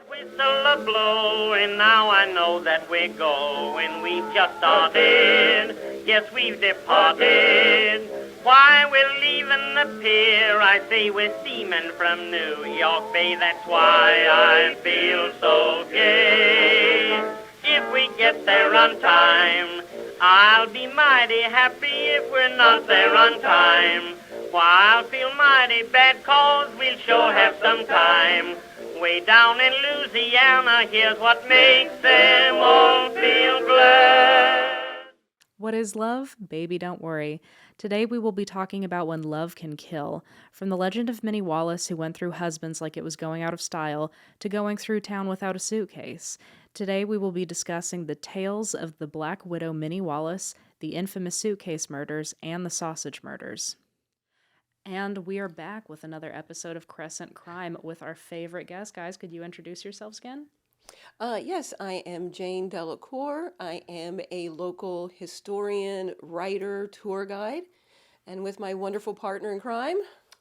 Whistle a blow, and now I know that we're going. We've just started. Yes, we've departed. Why, we're leaving the pier. I say we're steaming from New York Bay. That's why I feel so gay. If we get there on time, I'll be mighty happy. If we're not there on time, why, I'll feel mighty bad, 'cause we'll sure have some time. Way down in Louisiana, here's what makes them all feel glad. What is love? Baby, don't worry. Today we will be talking about when love can kill. From the legend of Minnie Wallace, who went through husbands like it was going out of style, to going through town without a suitcase. Today we will be discussing the tales of the Black Widow Minnie Wallace, the infamous suitcase murders, and the sausage murders. And we are back with another episode of Crescent Crime with our favorite guest. Guys, could you introduce yourselves again? Yes, I am Jane Delacour. I am a local historian, writer, tour guide, and with my wonderful partner in crime.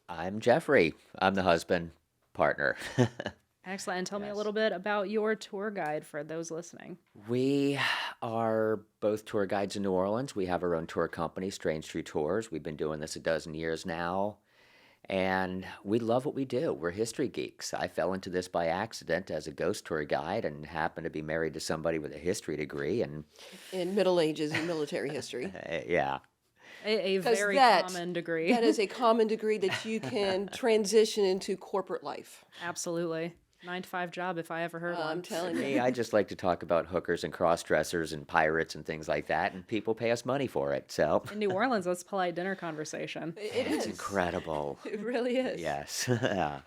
I'm Jeffrey. I'm the husband partner. Excellent. And tell me a little bit about your tour guide for those listening. We are both tour guides in New Orleans. We have our own tour company, Strange True Tours. We've been doing this a dozen years now, and we love what we do. We're history geeks. I fell into this by accident as a ghost tour guide and happened to be married to somebody with a history degree. And In Middle Ages and military history. yeah. A 'Cause very that- common degree. That is a common degree that you can transition into corporate life. Absolutely. 9-to-5 job if I ever heard I'm one. telling you. Me, I just like to talk about hookers and cross-dressers and pirates and things like that, and people pay us money for it, so... In New Orleans, that's polite dinner conversation. It's incredible. It really is. Yes.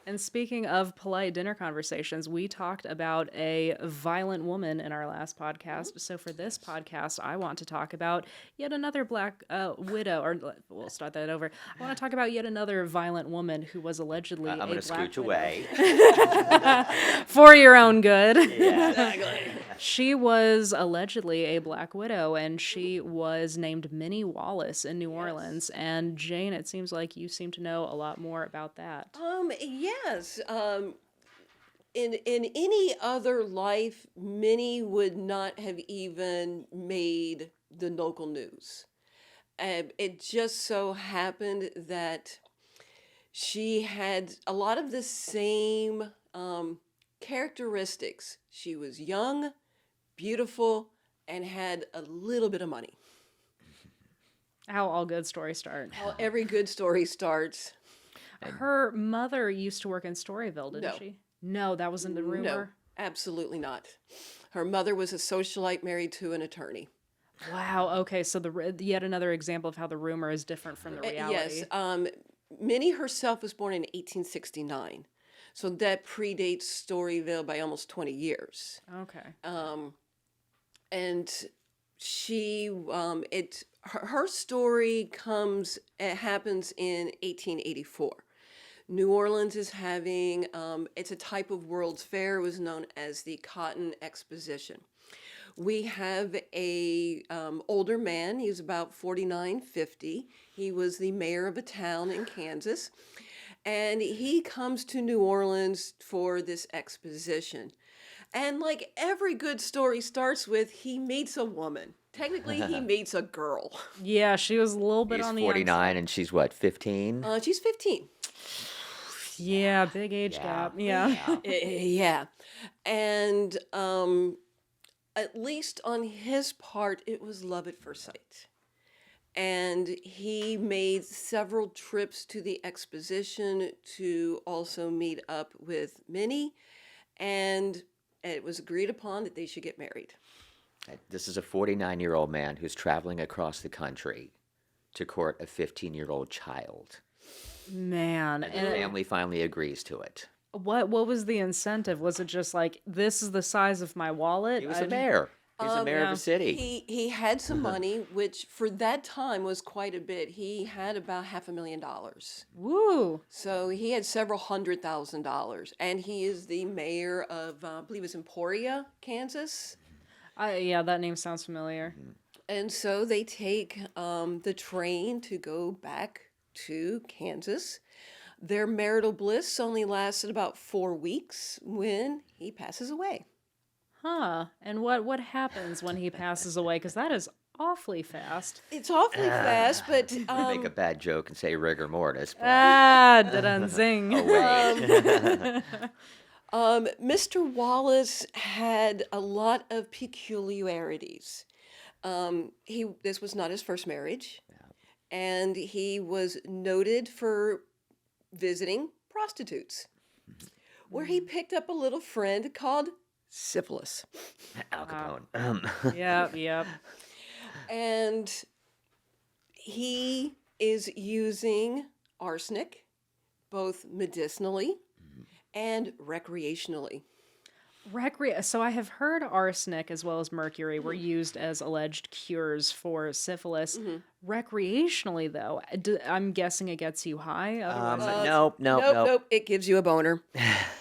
And speaking of polite dinner conversations, we talked about a violent woman in our last podcast. So for this podcast, I want to talk about yet another Black widow, or we'll start that over. I want to talk about yet another violent woman who was allegedly I'm going a to Black scooch widow. away. For your own good. Yeah. Exactly. She was allegedly a Black widow, and she was named Minnie Wallace in New Orleans. And Jane, it seems like you seem to know a lot more about that. Yes. In any other life, Minnie would not have even made the local news. It just so happened that she had a lot of the same characteristics. She was young, beautiful, and had a little bit of money. How all good stories start. How every good story starts. Her mother used to work in Storyville, didn't No. she? No, that wasn't the rumor. No, absolutely not. Her mother was a socialite married to an attorney. Wow. Okay, so yet another example of how the rumor is different from the reality. Yes. Minnie herself was born in 1869. So that predates Storyville by almost 20 years. Okay. And she, her story happens in 1884. New Orleans is having, it's a type of World's Fair. It was known as the Cotton Exposition. We have a older man. He was about 49, 50. He was the mayor of a town in Kansas. And he comes to New Orleans for this exposition. And like every good story starts with, he meets a woman. Technically, he meets a girl. Yeah, she was a little bit He's on the 49 and she's what, 15? She's 15. Yeah, big age gap. Yeah. Yeah. And at least on his part, it was love at first sight. And he made several trips to the exposition to also meet up with Minnie. And it was agreed upon that they should get married. This is a 49-year-old man who's traveling across the country to court a 15-year-old child. Man. And the family finally agrees to it. What was the incentive? Was it just like, this is the size of my wallet? He was a mayor. He was the mayor of a city. He had some money, which for that time was quite a bit. He had about $500,000. Woo. So he had several $100,000. And he is the mayor of, I believe it's Emporia, Kansas. Yeah, that name sounds familiar. And so they take the train to go back to Kansas. Their marital bliss only lasted about 4 weeks when he passes away. Huh. And what happens when he passes away? Because that is awfully fast. It's awfully fast, but Make a bad joke and say rigor mortis, but Ah, dun zing. oh wait. Mr. Wallace had a lot of peculiarities. This was not his first marriage, and he was noted for visiting prostitutes, where he picked up a little friend called syphilis. Al Capone. Yep. And he is using arsenic both medicinally and recreationally. So I have heard arsenic as well as mercury were used as alleged cures for syphilis. Recreationally, though, I'm guessing it gets you high. Otherwise, Nope. It gives you a boner.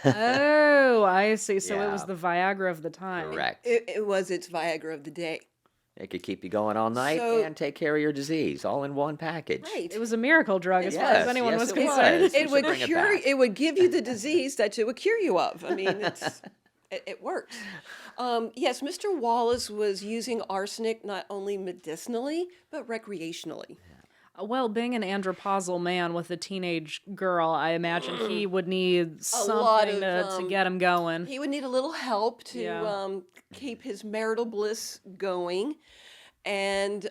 oh, I see. So it was Yeah. the Viagra of the time. Correct. It was its Viagra of the day. It could keep you going all night So- and take care of your disease all in one package. Right. It was a miracle drug as far as Yes, anyone yes, was it concerned. was. We It should would bring it cure. back. It would give you the disease that it would cure you of. I mean, it works. Yes, Mr. Wallace was using arsenic not only medicinally but recreationally. Well, being an andropausal man with a teenage girl, I imagine he would need lot something of, to get him going. He would need a little help to Yeah. keep his marital bliss going, and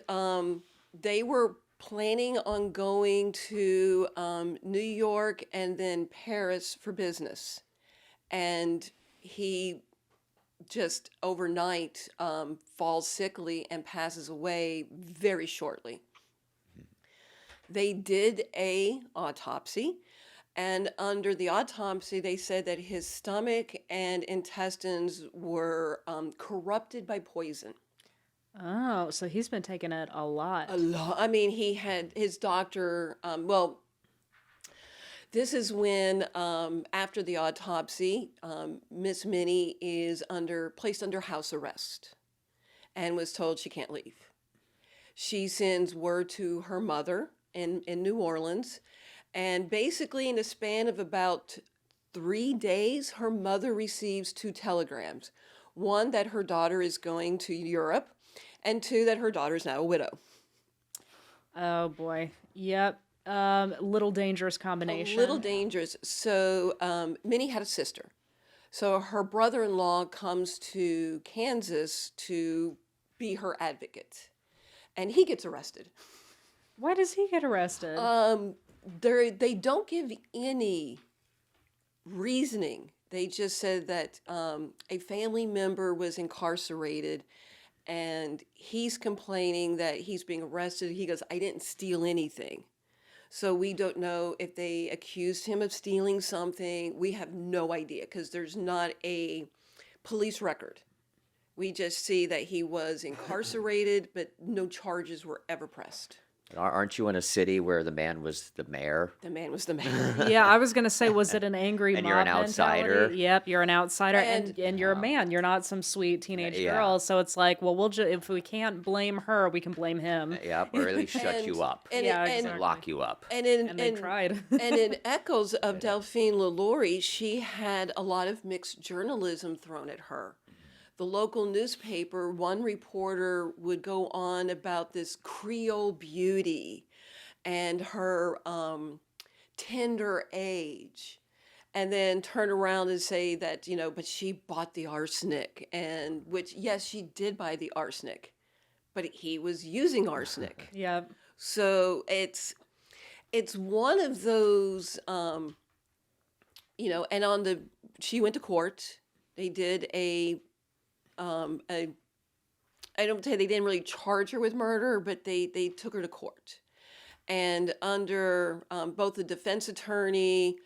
they were planning on going to New York and then Paris for business, and he just overnight falls sickly and passes away very shortly. They did a autopsy, and under the autopsy, they said that his stomach and intestines were corrupted by poison. Oh, so he's been taking it a lot. A lot. I mean, he had his doctor. This is when, after the autopsy, Miss Minnie is placed under house arrest, and was told she can't leave. She sends word to her mother in New Orleans, and basically in a span of about 3 days, her mother receives 2 telegrams. One, that her daughter is going to Europe, and 2, that her daughter is now a widow. Oh boy. Yep. Little dangerous A combination. little dangerous. So Minnie had a sister. So her brother-in-law comes to Kansas to be her advocate, and he gets arrested. Why does he get arrested? They don't give any reasoning. They just said that a family member was incarcerated, and he's complaining that he's being arrested. He goes, "I didn't steal anything." So we don't know if they accused him of stealing something. We have no idea because there's not a police record. We just see that he was incarcerated, but no charges were ever pressed. Aren't you in a city where the man was the mayor? The man was the man. Yeah, I was gonna say, was it an angry And mob you're an mentality? outsider. Yep, you're an outsider, and And- you're a man. You're not some sweet teenage Yeah. girl. So it's like, well, if we can't blame her, we can blame him. Yep, or at least shut you up. Yeah, and, exactly. Lock you up. and in And they tried. and in echoes of Delphine LaLaurie, she had a lot of mixed journalism thrown at her. The local newspaper, one reporter would go on about this Creole beauty and her tender age, and then turn around and say that, but she bought the arsenic, and which, yes, she did buy the arsenic, but he was using arsenic. Yep. So it's one of those, and she went to court. They did I don't say they didn't really charge her with murder, but they took her to court. And under both the defense attorney,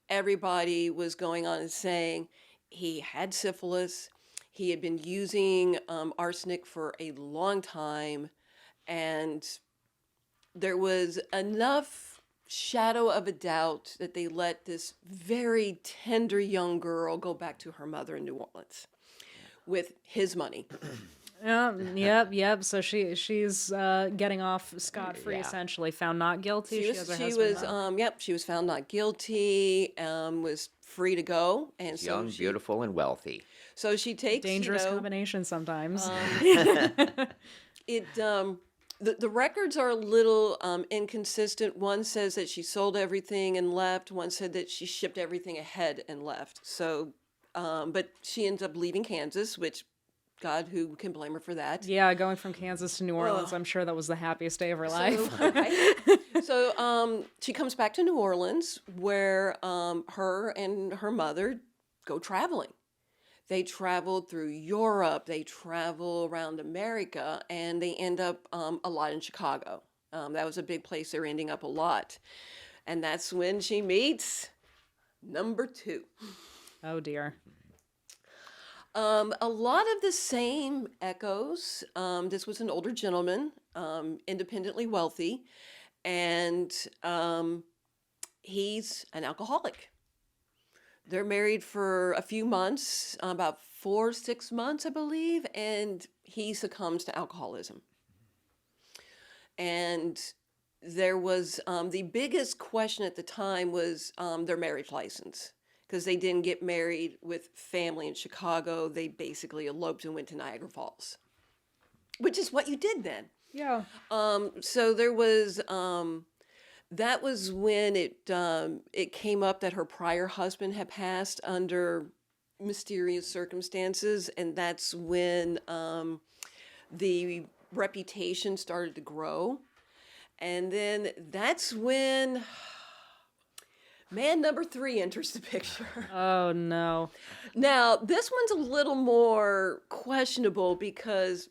everybody was going on and saying he had syphilis, he had been using arsenic for a long time, and there was enough shadow of a doubt that they let this very tender young girl go back to her mother in New Orleans with his money. Yep. So she's getting off scot-free, Yeah. essentially, found not guilty. She has her She husband was back. she was found not guilty, was free to go, and She's young, beautiful, and wealthy. so she takes, Dangerous combination sometimes. it the records are a little inconsistent. One says that she sold everything and left. One said that she shipped everything ahead and left. So, but she ends up leaving Kansas, which God, who can blame her for that? Yeah, going from Kansas to New Orleans, I'm sure that was the happiest day of her life. So, right. So she comes back to New Orleans, where her and her mother go traveling. They traveled through Europe, they travel around America, and they end up a lot in Chicago. That was a big place they were ending up a lot. And that's when she meets number 2. Oh dear. A lot of the same echoes. This was an older gentleman, independently wealthy, and he's an alcoholic. They're married for a few months, about 4-6 months, I believe, and he succumbs to alcoholism. And there was the biggest question at the time was their marriage license, because they didn't get married with family in Chicago. They basically eloped and went to Niagara Falls, which is what you did then. Yeah. So there was that was when it came up that her prior husband had passed under mysterious circumstances, and that's when the reputation started to grow. And then that's when man number 3 enters the picture. Oh no. Now, this one's a little more questionable because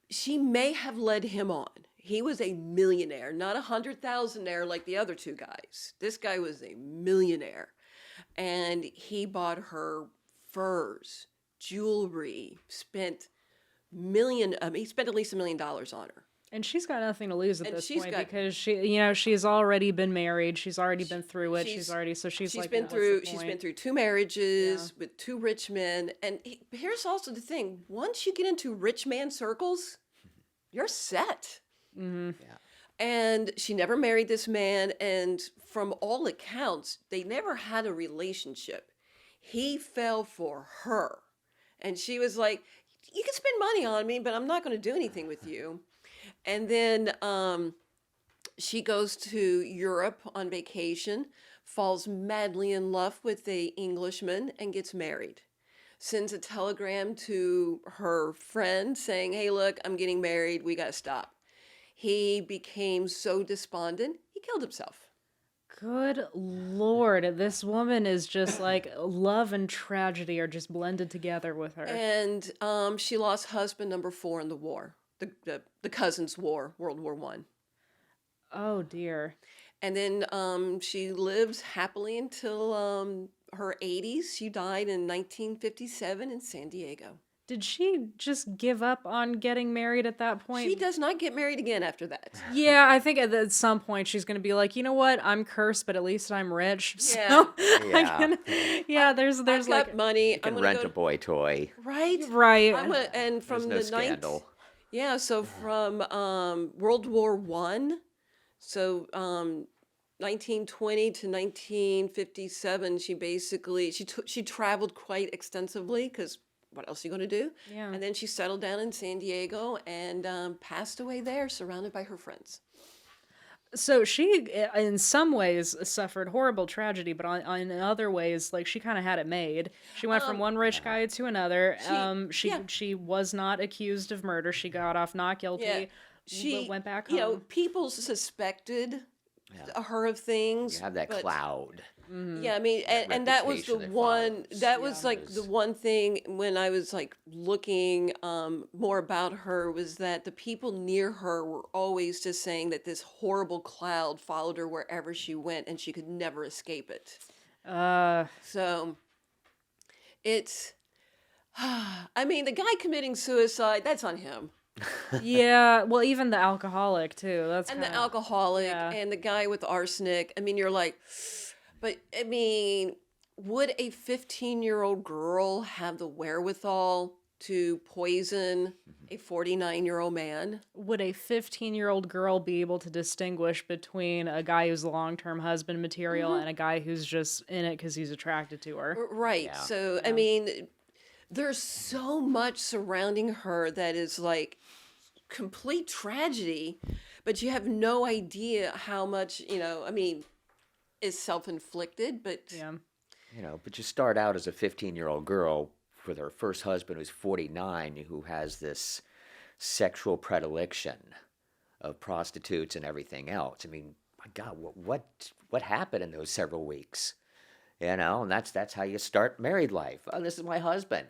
she may have led him on. He was a millionaire, not 100,000-aire like the other 2 guys. This guy was a millionaire. And he bought her furs, jewelry, spent he spent at least $1 million on her. And she's got nothing to lose at And this she's point got- because she's already been married. She's already been through it. She's like, she's "What's been the through point?" 2 marriages with 2 rich men. And here's also the thing: once you get into rich man circles, you're set. Mm-hmm. Yeah. And she never married this man, and from all accounts, they never had a relationship. He fell for her, and she was like, "You can spend money on me, but I'm not going to do anything with you." And then she goes to Europe on vacation, falls madly in love with an Englishman, and gets married. Sends a telegram to her friend saying, "Hey, look, I'm getting married. We got to stop." He became so despondent, he killed himself. Good Lord, this woman is just like love and tragedy are just blended together with her. And she lost husband number 4 in the war, the Cousins' War, World War I. Oh dear. And then she lives happily until her 80s. She died in 1957 in San Diego. Did she just give up on getting married at that point? She does not get married again after that. Yeah, I think at some point she's going to be like, you know what? I'm cursed, but at least I'm rich. So Yeah. there's I've got like money. You can rent a boy toy. Right? right. And from There's no the scandal. so from World War I, so 1920 to 1957, she traveled quite extensively because what else are you going to do? Yeah. And then she settled down in San Diego and passed away there, surrounded by her friends. So she, in some ways, suffered horrible tragedy, but in other ways, like she kind of had it made. She went from one rich guy to another. She was not accused of murder. She got off not guilty. Yeah. But She went back home. People suspected her of things. You have that but- cloud. Yeah, I mean, and that was the reputation that one. follows. That was like the one thing when I was like looking more about her was that the people near her were always just saying that this horrible cloud followed her wherever she went, and she could never escape it. So it's. I mean, the guy committing suicide—that's on him. Yeah, well, even the alcoholic too. That's And kinda, the alcoholic yeah. and the guy with the arsenic. I mean, you're like, but I mean, would a 15-year-old girl have the wherewithal to poison a 49-year-old man. Would a 15-year-old girl be able to distinguish between a guy who's long-term husband material and a guy who's just in it because he's attracted to her? Right. Yeah. So, I mean, there's so much surrounding her that is like complete tragedy, but you have no idea how much, I mean, is self-inflicted, but Yeah. But you start out as a 15-year-old girl with her first husband who's 49, who has this sexual predilection of prostitutes and everything else. I mean, my God, what happened in those several weeks? And that's how you start married life. Oh, this is my husband.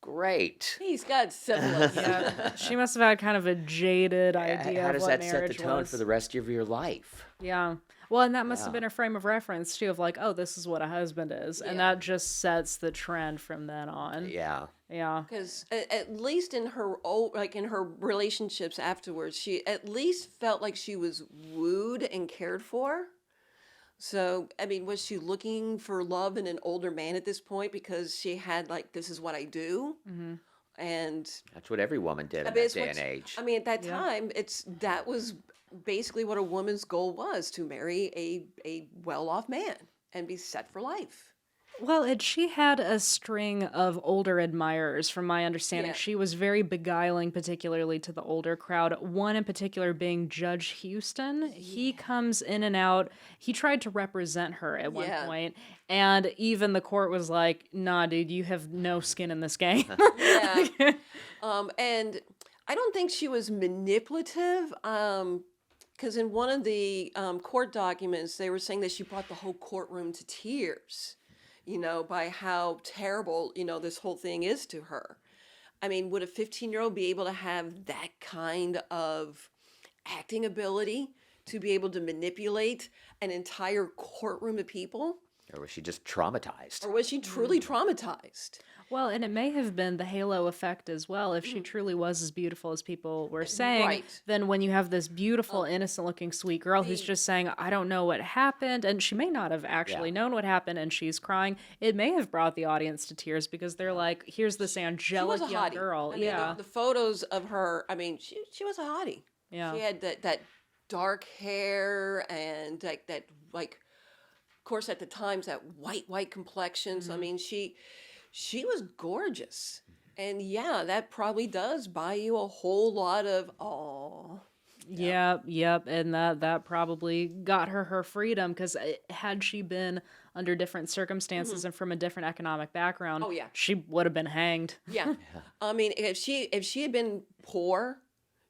Great. he's got syphilis. Yeah. She must have had kind of a jaded idea How of does what that set the marriage tone was. for the rest of your life? Yeah. Well, and that must have Yeah. been her frame of reference too, of like, oh, this is what a husband is, and Yeah. that just sets the trend from then on. Yeah. Yeah. Because at least in her in her relationships afterwards, she at least felt like she was wooed and cared for. So, I mean, was she looking for love in an older man at this point because she had like, this is what I do? And That's what every woman did in mean, that it's day what and age. I mean, at that Yeah. time, that was basically what a woman's goal was, to marry a well-off man and be set for life. Well, and she had a string of older admirers, from my understanding. Yeah. She was very beguiling, particularly to the older crowd. One in particular being Judge Houston. He comes in and out. He tried to represent her at one Yeah. point, and even the court was like, "Nah, dude, you have no skin in this game." Yeah. And I don't think she was manipulative. Because in one of the court documents, they were saying that she brought the whole courtroom to tears, by how terrible, this whole thing is to her. I mean, would a 15-year-old be able to have that kind of acting ability to be able to manipulate an entire courtroom of people? Or was she just traumatized? Or was she truly traumatized? Well, and it may have been the halo effect as well. If she truly was as beautiful as people were saying, Right. then when you have this beautiful, innocent-looking, sweet girl who's just saying, I don't know what happened, and she may not have actually known what happened, and she's crying, it may have brought the audience to tears because they're like, here's this She angelic was a young hottie. girl. I mean, Yeah. the photos of her, I mean, she was a hottie. Yeah. She had that dark hair and that of course at the times that white complexion. So I mean she was gorgeous. And yeah, that probably does buy you a whole lot of Yep, and that probably got her freedom because had she been under different circumstances and from a different economic background, Oh, yeah. she would have been hanged. yeah. I mean, if she had been poor,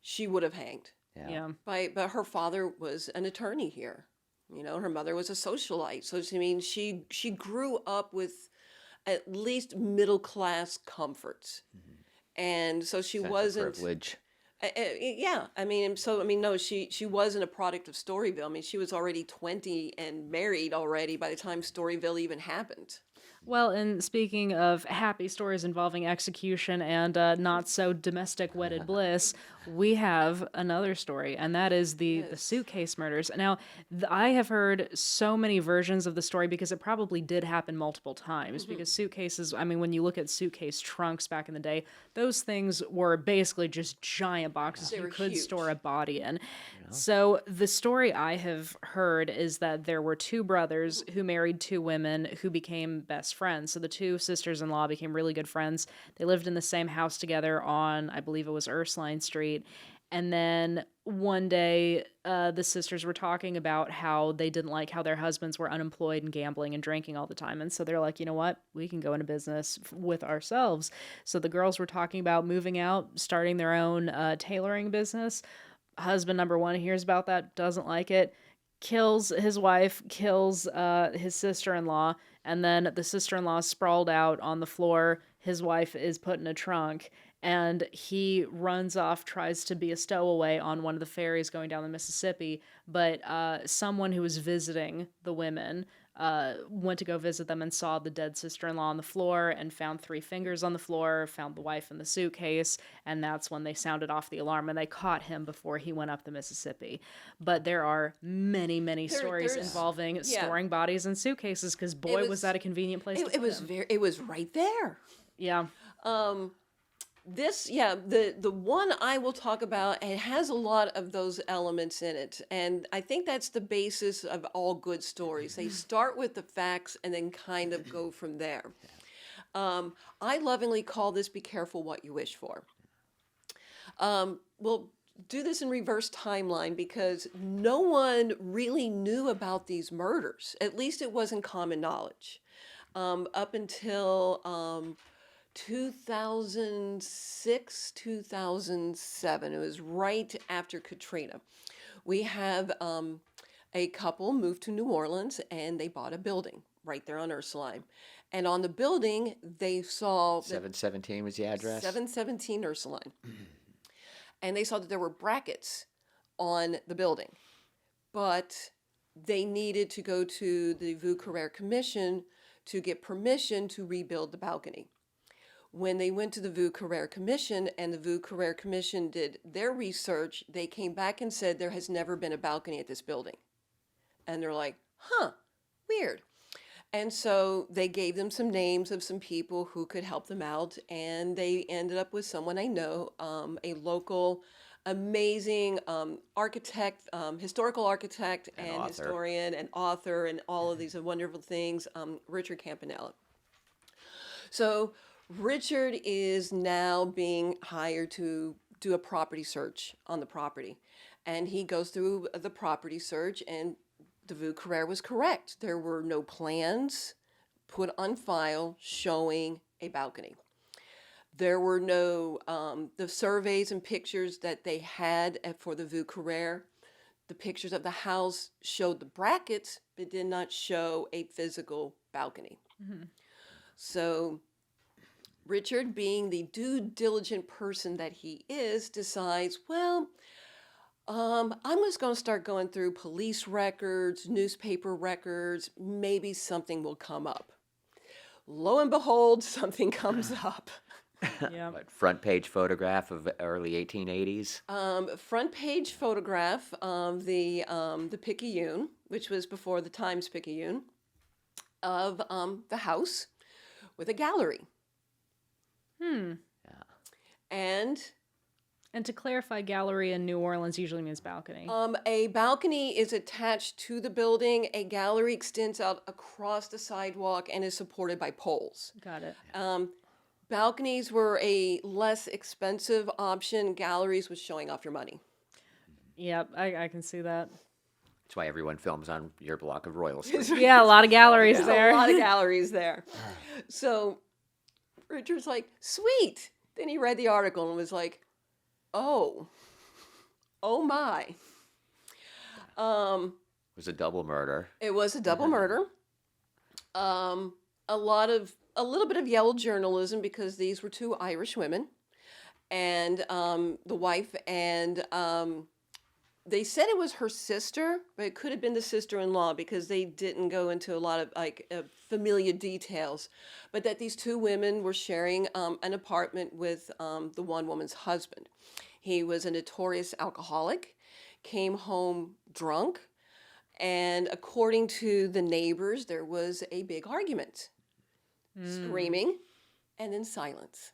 she would have hanged. Yeah. But her father was an attorney here. Her mother was a socialite. So I mean, she grew up with at least middle class comforts, and so she Sense of wasn't. privilege. Yeah, I mean, no, she wasn't a product of Storyville. I mean, she was already 20 and married already by the time Storyville even happened. Well, and speaking of happy stories involving execution and not so domestic wedded bliss, we have another story, and that is the suitcase murders. Now, I have heard so many versions of the story because it probably did happen multiple times. Because suitcases, I mean, when you look at suitcase trunks back in the day, those things were basically just giant boxes They you were could huge. store a body in. So the story I have heard is that there were two brothers who married two women who became best friends. So the two sisters-in-law became really good friends. They lived in the same house together on, I believe it was Ursuline Street. And then one day, the sisters were talking about how they didn't like how their husbands were unemployed and gambling and drinking all the time. And so they're like, you know what? We can go into business with ourselves. So the girls were talking about moving out, starting their own tailoring business. Husband number one hears about that, doesn't like it, kills his wife, kills his sister-in-law, and then the sister-in-law is sprawled out on the floor. His wife is put in a trunk, and he runs off, tries to be a stowaway on one of the ferries going down the Mississippi, but someone who was visiting the women went to go visit them and saw the dead sister-in-law on the floor and found 3 fingers on the floor, found the wife in the suitcase, and that's when they sounded off the alarm, and they caught him before he went up the Mississippi. But there are many stories there's- involving yeah. storing bodies in suitcases, because boy, was that a convenient place to It put was them. it was right there. Yeah. The one I will talk about, it has a lot of those elements in it, and I think that's the basis of all good stories. They start with the facts and then kind of go from there. I lovingly call this "Be careful what you wish for." We'll do this in reverse timeline because no one really knew about these murders. At least it wasn't common knowledge up until 2006, 2007. It was right after Katrina. We have a couple moved to New Orleans and they bought a building right there on Ursuline. And on the building, they saw 717 was the address? 717 Ursuline. And they saw that there were brackets on the building. But they needed to go to the Vieux Carrère Commission to get permission to rebuild the balcony. When they went to the Vieux Carrère Commission and the Vieux Carrère Commission did their research, they came back and said there has never been a balcony at this building. And they're like, weird. And so they gave them some names of some people who could help them out. And they ended up with someone I know, a local, amazing architect, historical architect and historian and author and all of these wonderful things, Richard Campanella. So Richard is now being hired to do a property search on the property. And he goes through the property search, and the Vieux Carrère was correct. There were no plans put on file showing a balcony. There were no, the surveys and pictures that they had for the Vieux Carrère, the pictures of the house showed the brackets, but did not show a physical balcony. Mm-hmm. So Richard, being the due diligent person that he is, decides, well, I'm just going to start going through police records, newspaper records, maybe something will come up. Lo and behold, something comes up. Yeah. What, front page photograph of early 1880s? Front page photograph of the Picayune, which was before the Times Picayune, of the house with a gallery. Yeah. And to clarify, gallery in New Orleans usually means balcony. a balcony is attached to the building. A gallery extends out across the sidewalk and is supported by poles. Got it. Balconies were a less expensive option. Galleries was showing off your money. Yep, I can see that. That's why everyone films on your block of Royal Street. Yeah, a lot of galleries there. A lot of galleries there. So Richard's like, sweet. Then he read the article and was like, oh my. It was a double murder. It was a double murder. A little bit of yellow journalism because these were two Irish women, and the wife, and they said it was her sister, but it could have been the sister-in-law because they didn't go into a lot of familiar details, but that these two women were sharing an apartment with the one woman's husband. He was a notorious alcoholic, came home drunk, and according to the neighbors, there was a big argument. Screaming, and then silence.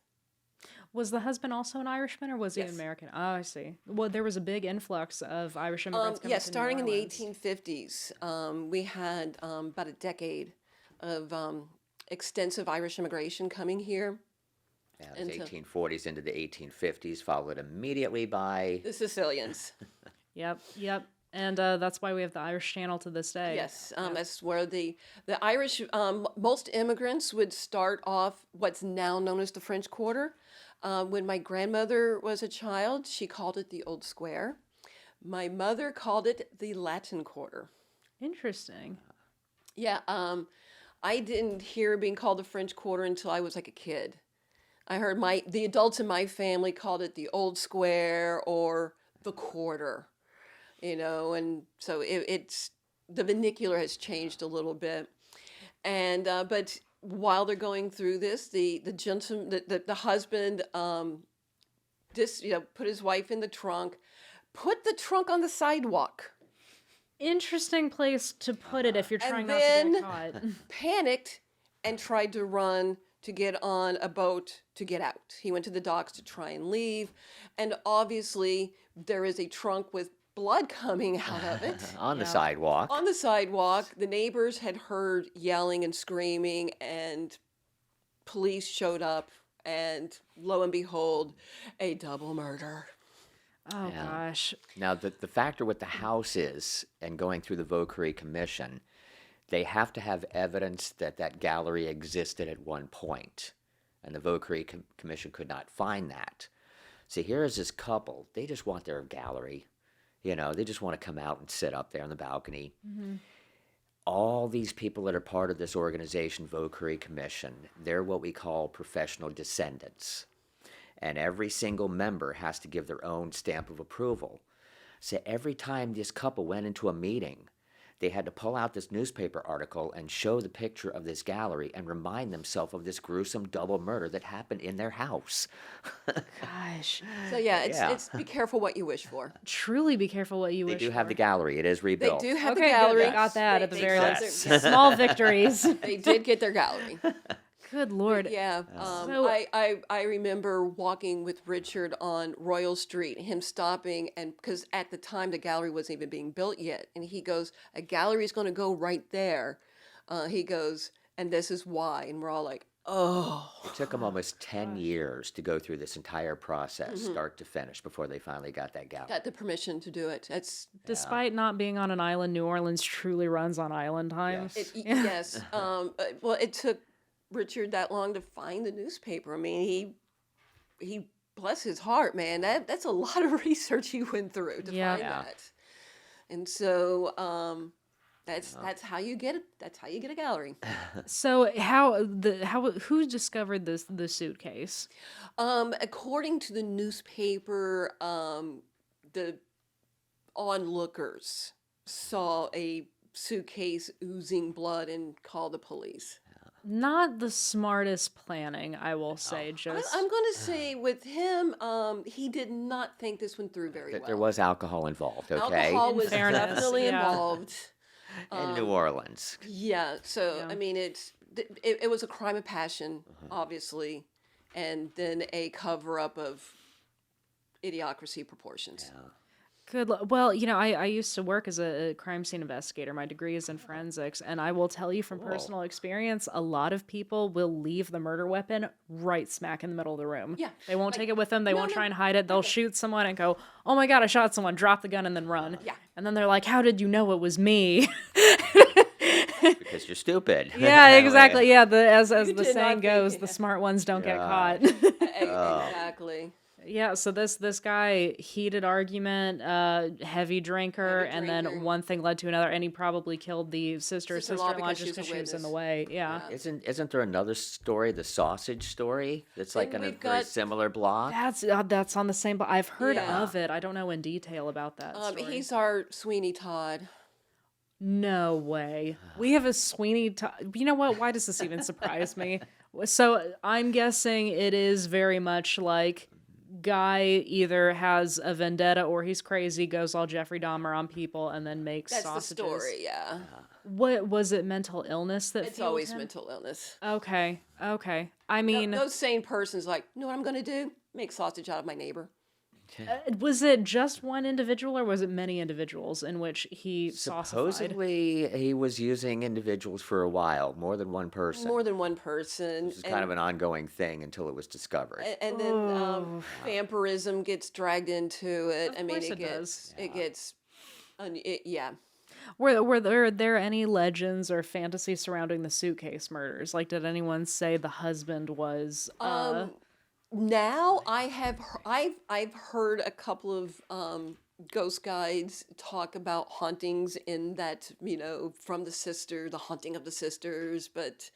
Was the husband also an Irishman, or was he an American? Oh, I see. Well, there was a big influx of Irish immigrants coming to starting New in the Orleans. 1850s, we had about a decade of extensive Irish immigration coming here. Yeah, the 1840s into the 1850s, followed immediately by the Sicilians. Yep. And that's why we have the Irish Channel to this day. Yes, that's where the Irish, most immigrants would start off what's now known as the French Quarter. When my grandmother was a child, she called it the Old Square. My mother called it the Latin Quarter. Interesting. Yeah, I didn't hear it being called the French Quarter until I was like a kid. I heard the adults in my family called it the Old Square or the Quarter. And so it's the vernacular has changed a little bit, and but while they're going through this, the gentleman, the husband, just put his wife in the trunk, put the trunk on the sidewalk. Interesting place to put it if you're trying not to get caught. Panicked and tried to run to get on a boat to get out. He went to the docks to try and leave. And obviously, there is a trunk with blood coming out of it. On the Yeah. sidewalk. On the sidewalk, the neighbors had heard yelling and screaming, and police showed up, and lo and behold, a double murder. Oh Yeah. gosh. Now, the factor with the house is, and going through the Vauquerie Commission, they have to have evidence that that gallery existed at one point, and the Vauquerie Commission could not find that. So here is this couple. They just want their gallery. They just want to come out and sit up there on the balcony. All these people that are part of this organization, Vauquerie Commission, they're what we call professional descendants. And every single member has to give their own stamp of approval. So every time this couple went into a meeting, they had to pull out this newspaper article and show the picture of this gallery and remind themselves of this gruesome double murder that happened in their house. Gosh. So yeah, Yeah. it's be careful what you wish for. Truly be careful what you They wish do have for. the gallery. It is They rebuilt. do have Okay, the gallery. good. They got that at the They very got least. their- Small victories. They did get their gallery. Good Lord. Yeah, So- I remember walking with Richard on Royal Street, him stopping, and because at the time the gallery wasn't even being built yet, and he goes, "A gallery's going to go right there." He goes, "And this is why," and we're all like, "Oh." It took them almost 10 years to go through this entire process, start to finish, before they finally got that gallery. Got the permission to do it. That's Despite not being on an island, New Orleans truly runs on island time. Yes. yes. Well, it took Richard that long to find the newspaper. I mean, he bless his heart, man. That's a lot of research he went through to Yeah. find Yeah. that. And so that's how you get it. That's how you get a gallery. So who discovered the suitcase? According to the newspaper, the onlookers saw a suitcase oozing blood and called the police. Not the smartest planning, I will say. I- Just I'm going to say with him, he did not think this one through very well. There was alcohol involved, okay? Alcohol In was fairness, definitely yeah. involved. In New Orleans. Yeah, so Yeah. I mean, it was a crime of passion, obviously, and then a cover up of idiocracy proportions. Well, I used to work as a crime scene investigator. My degree is in forensics, and I will tell you from personal experience, a lot of people will leave the murder weapon right smack in the middle of the room. Yeah, They won't take it with them. They won't no, try and hide it. They'll shoot someone and go, "Oh my God, I shot someone," drop the gun and then run. Yeah. And then they're like, "How did you know it was me?" Because you're stupid. Yeah, exactly. Yeah, as the did not saying think goes, it. the smart ones don't get Yeah. caught. Exactly. Yeah, so this guy, heated argument, heavy drinker, Heavy and drinker. then one thing led to another, and he probably killed the Sister-in-law sister-in-law because just she was because a she was in the witness. way. Yeah. Isn't there another story, the sausage story, that's like And in a we've very got- similar block? That's on the same, but I've heard Yeah. of it. I don't know in detail about that story. He's our Sweeney Todd. No way. We have a Sweeney Todd. You know what? Why does this even surprise me? So I'm guessing it is very much like guy either has a vendetta or he's crazy, goes all Jeffrey Dahmer on people, and then makes That's sausages. the story. Yeah, What was it? Mental illness that it's fueled always him? mental illness. Okay. I mean, Those sane persons like, you know what I'm going to do? Make sausage out of my neighbor. was it just one individual or was it many individuals in which he saucified? Supposedly, he was using individuals for a while, more than one person. More than one person. This is kind of an ongoing thing until it was discovered. And then vampirism gets dragged into it. Of course it does. It gets, yeah. Were there any legends or fantasy surrounding the suitcase murders? Like, did anyone say the husband was? Now I've heard a couple of ghost guides talk about hauntings in that, from the haunting of the sisters, but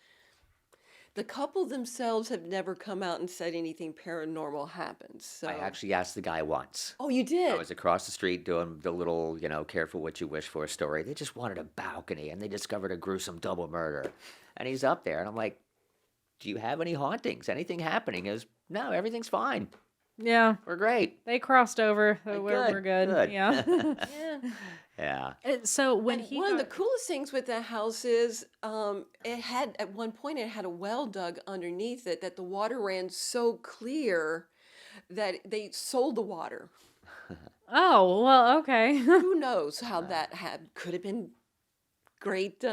the couple themselves have never come out and said anything paranormal happened. So I actually asked the guy once. Oh, you did? I was across the street doing the little, careful what you wish for story. They just wanted a balcony, and they discovered a gruesome double murder. And he's up there, and I'm like, do you have any hauntings? Anything happening? He goes, no, everything's fine. Yeah. We're great. They crossed over. So Good, we're good. good. Yeah. Yeah. Yeah. So when And he one of the got- coolest things with that house is it had at one point it had a well dug underneath it that the water ran so clear that they sold the water. Oh, well, okay. Who knows how that could have been great,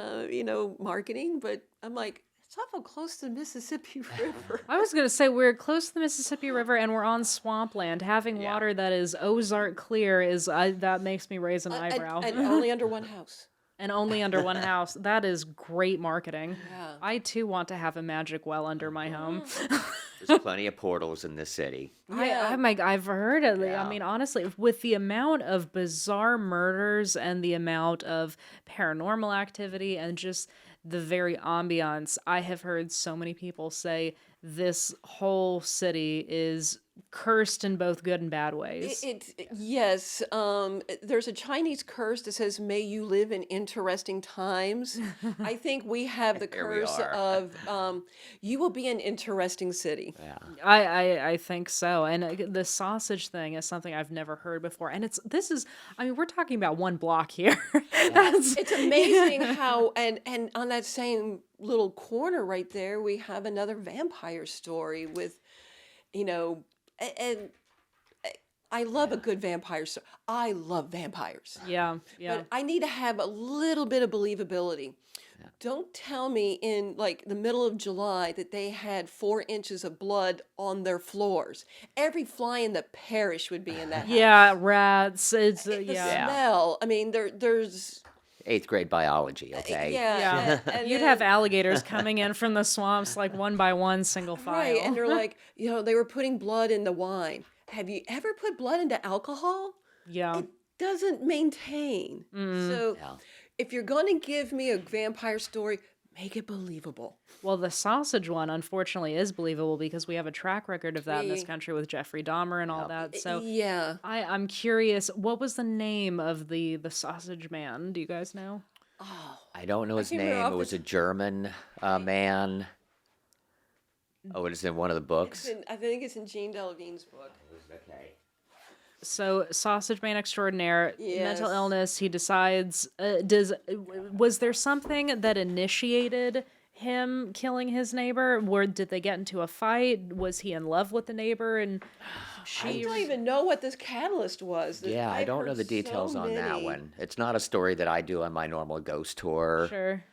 marketing, but I'm like, it's awful close to the Mississippi River. I was going to say we're close to the Mississippi River and we're on swampland. Having Yeah. water that is Ozark clear is that makes me raise an eyebrow. And only under one house. And only under one house. That is great marketing. Yeah. I too want to have a magic well under my home. There's plenty of portals in this city. I've heard it. Yeah. I mean, honestly, with the amount of bizarre murders and the amount of paranormal activity and just the very ambiance, I have heard so many people say this whole city is cursed in both good and bad ways. Yes. There's a Chinese curse that says, "May you live in interesting times." I think we have the Here we curse are. of you will be an interesting city. Yeah. I think so. And the sausage thing is something I've never heard before. And we're talking about one block here. That's It's amazing how and on that same little corner right there, we have another vampire story with, and I love a good vampire story. I love vampires. yeah. But I need to have a little bit of believability. Don't tell me in like the middle of July that they had 4 inches of blood on their floors. Every fly in the parish would be in that house. Yeah, rats. It's The yeah. smell. I mean, there's 8th grade biology, okay? Yeah, and you'd then- have alligators coming in from the swamps like one by one, single file. right, and they're like, they were putting blood in the wine. Have you ever put blood into alcohol? Yeah. It doesn't maintain. So Yeah. if you're going to give me a vampire story, make it believable. Well, the sausage one, unfortunately, is believable because we have a track record of that in this We- country with Jeffrey Dahmer and all that. So yeah. I'm curious, what was the name of the sausage man? Do you guys know? I don't know his can't remember name. off It was the a German man. Oh, it is in one of the books. I think it's in Jean Delavine's book. Okay. So, sausage man extraordinaire, mental Yes. illness. He decides. Was there something that initiated him killing his neighbor? Did they get into a fight? Was he in love with the neighbor? And I she. don't even know what this catalyst was. Yeah, I I've don't know heard the details so on that many. one. It's not a story that I do on my normal ghost tour. Sure.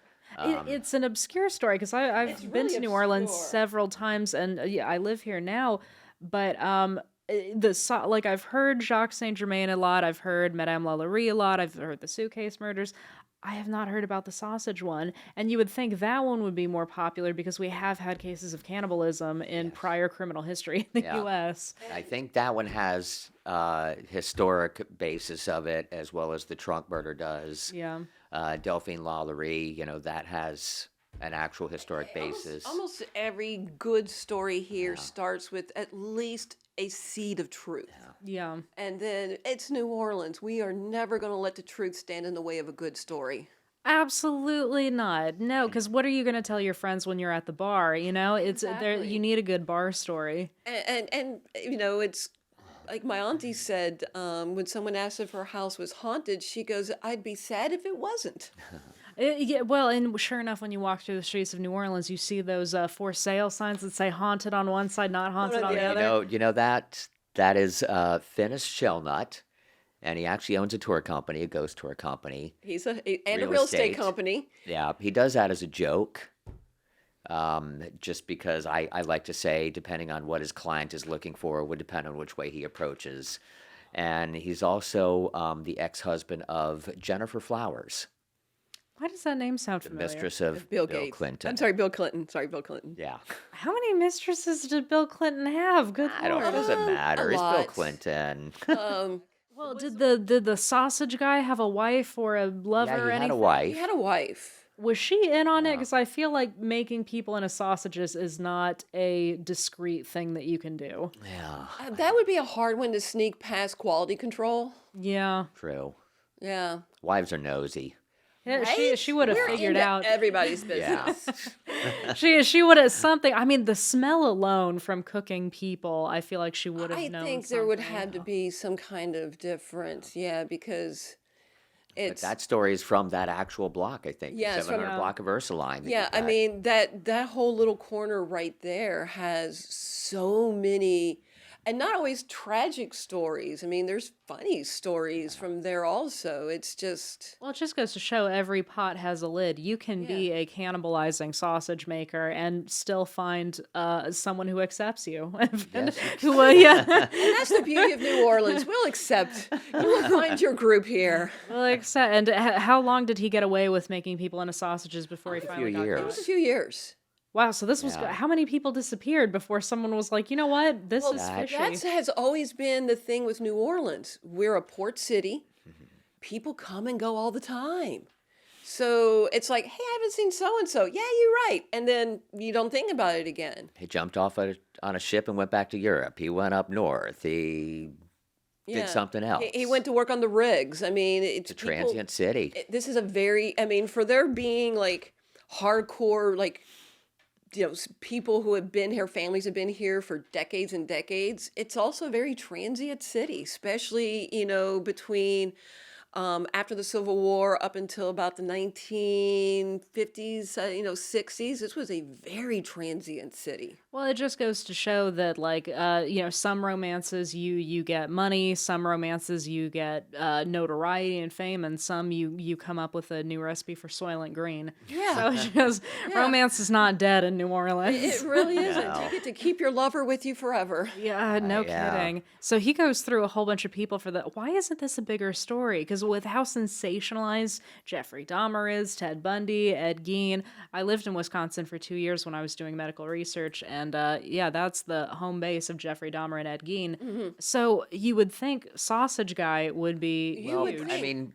It's an obscure story because I've It's been really to New Orleans obscure. several times, and I live here now. But I've heard Jacques Saint Germain a lot. I've heard Madame Lalaurie a lot. I've heard the suitcase murders. I have not heard about the sausage one, and you would think that one would be more popular because we have had cases of cannibalism in prior criminal history in the Yeah. U.S. I think that one has historic basis of it, as well as the trunk murder does. Yeah. Delphine Lalaurie, that has an actual historic basis. Almost every good story here starts with at least a seed of truth. Yeah. And then it's New Orleans. We are never going to let the truth stand in the way of a good story. Absolutely not. No, because what are you going to tell your friends when you're at the bar? It's there. Exactly. You need a good bar story. And it's like my auntie said, when someone asked if her house was haunted, she goes, "I'd be sad if it wasn't." Yeah, well, and sure enough, when you walk through the streets of New Orleans, you see those for sale signs that say "haunted" on one side, not haunted on the other. That is Finnis Shellnut, and he actually owns a tour company, a ghost tour company. He's a real Real estate estate. company. Yeah, he does that as a joke. Just because I like to say, depending on what his client is looking for, would depend on which way he approaches. And he's also the ex-husband of Jennifer Flowers, Why does that name sound the familiar? mistress of Bill Bill Gates. Clinton. I'm sorry, Bill Clinton. Sorry, Bill Clinton. Yeah, How many mistresses did Bill Clinton have? Good I don't know. lord. It doesn't matter. a It's Bill lot. Clinton. Well, did the sausage guy have a wife or a lover Yeah, or he anything? had a He wife. had a wife. Was she in on it? Because I feel like making people into sausages is not a discreet thing that you can do. Yeah, That would be a hard one to sneak past quality control. Yeah. true. Yeah. Wives are nosy. Yeah, Right? she would have We're figured into out. everybody's Yeah. business. She would have something. I mean, the smell alone from cooking people, I feel like she would have I known think there would something. have to be some kind of difference, yeah, because But it's that story is from that actual block, I think, the Yeah, it's from- 700 block of Ursuline. that yeah, you've I got. mean that whole little corner right there has so many, and not always tragic stories. I mean, there's funny stories from there also. It's just Well, it just goes to show every pot has a lid. You can be a cannibalizing sausage maker and still find someone who accepts you. Yes. Who, yeah. and that's the beauty of New Orleans. We'll accept. You will find your group here. Well, and how long did he get away with making people into sausages before he finally got years. It caught? was a few years. Wow, so this was Yeah. how many people disappeared before someone was like, you know what, this Well, is that- fishy. That has always been the thing with New Orleans. We're a port city. People come and go all the time. So it's like, hey, I haven't seen so and so. Yeah, you're right. And then you don't think about it again. He jumped off on a ship and went back to Europe. He went up north. He Yeah. did something else. He went to work on the rigs. I mean, it's It's a transient city. This is a very, I mean, for there being like hardcore, like, people who have been here, families have been here for decades and decades. It's also a very transient city, especially, between after the Civil War up until about the 1950s, 60s. This was a very transient city. Well, it just goes to show that, like, some romances you get money, some romances you get notoriety and fame, and some you come up with a new recipe for Soylent Green. Yeah. So it's just romance is not dead in New Orleans. It really isn't. No. You get to keep your lover with you forever. Yeah, no Yeah. kidding. So he goes through a whole bunch of people for the. Why isn't this a bigger story? Because with how sensationalized Jeffrey Dahmer is, Ted Bundy, Ed Gein. I lived in Wisconsin for 2 years when I was doing medical research, and that's the home base of Jeffrey Dahmer and Ed Gein. So you would think Sausage Guy would be You would huge. think. I mean,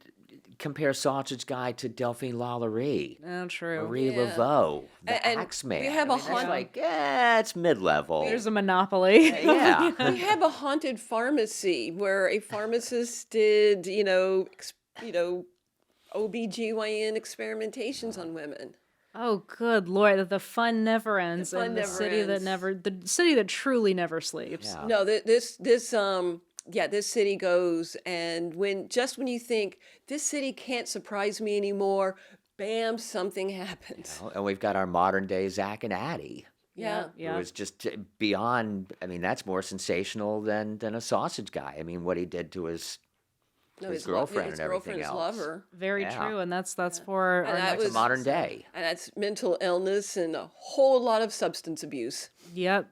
compare Sausage Guy to Delphine Lalaurie, Oh, true. Marie Yeah. Laveau, the And Axeman. we have a that's haunt- like, it's mid-level. There's a monopoly. yeah. We have a haunted pharmacy where a pharmacist did, OBGYN experimentations on women. Oh, good Lord! The fun never ends, fun and the never city that ends. the city that truly never sleeps. Yeah. No, this city goes, and when you think this city can't surprise me anymore, bam, something happens. And we've got our modern day Zach and Addie. Yeah. Yeah. It was just beyond. I mean, that's more sensational than a Sausage Guy. I mean, what he did to his No, his lo- girlfriend his and everything girlfriend's else. lover. Very Yeah. true, and that's for And our that next. It's was- modern day. And that's mental illness and a whole lot of substance abuse. Yep.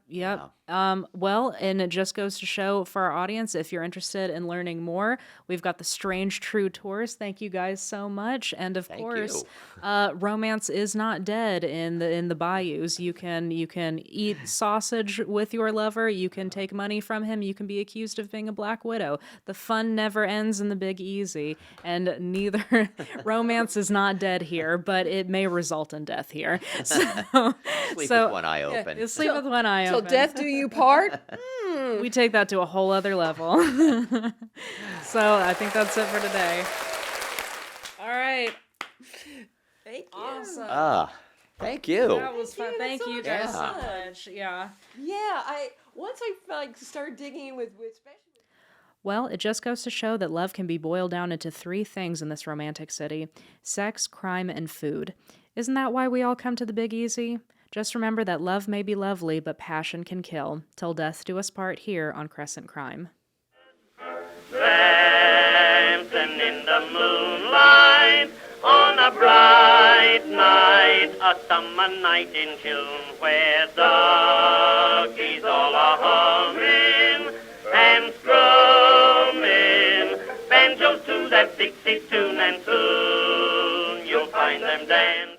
Well, and it just goes to show for our audience, if you're interested in learning more, we've got the Strange True Tours. Thank you guys so much, and of Thank course, you. romance is not dead in the bayous. You can eat sausage with your lover. You can take money from him. You can be accused of being a black widow. The fun never ends in the Big Easy, and neither romance is not dead here, but it may result in death here. So, Sleep so with one eye open. you sleep with one eye Till open. death do you part? We take that to a whole other level. So I think that's it for today. All right. Thank you. Awesome. Thank you. That was fun. you. Thank That's you so guys much so fun. much. Yeah. Yeah, once I started digging in with especially. Well, it just goes to show that love can be boiled down into 3 things in this romantic city: sex, crime, and food. Isn't that why we all come to the Big Easy? Just remember that love may be lovely, but passion can kill. Till death do us part here on Crescent Crime. Dancing in the moonlight on a bright night, a summer night in June, where doggies all are humming and strumming banjos to that 60 tune, and soon you'll find them dancing.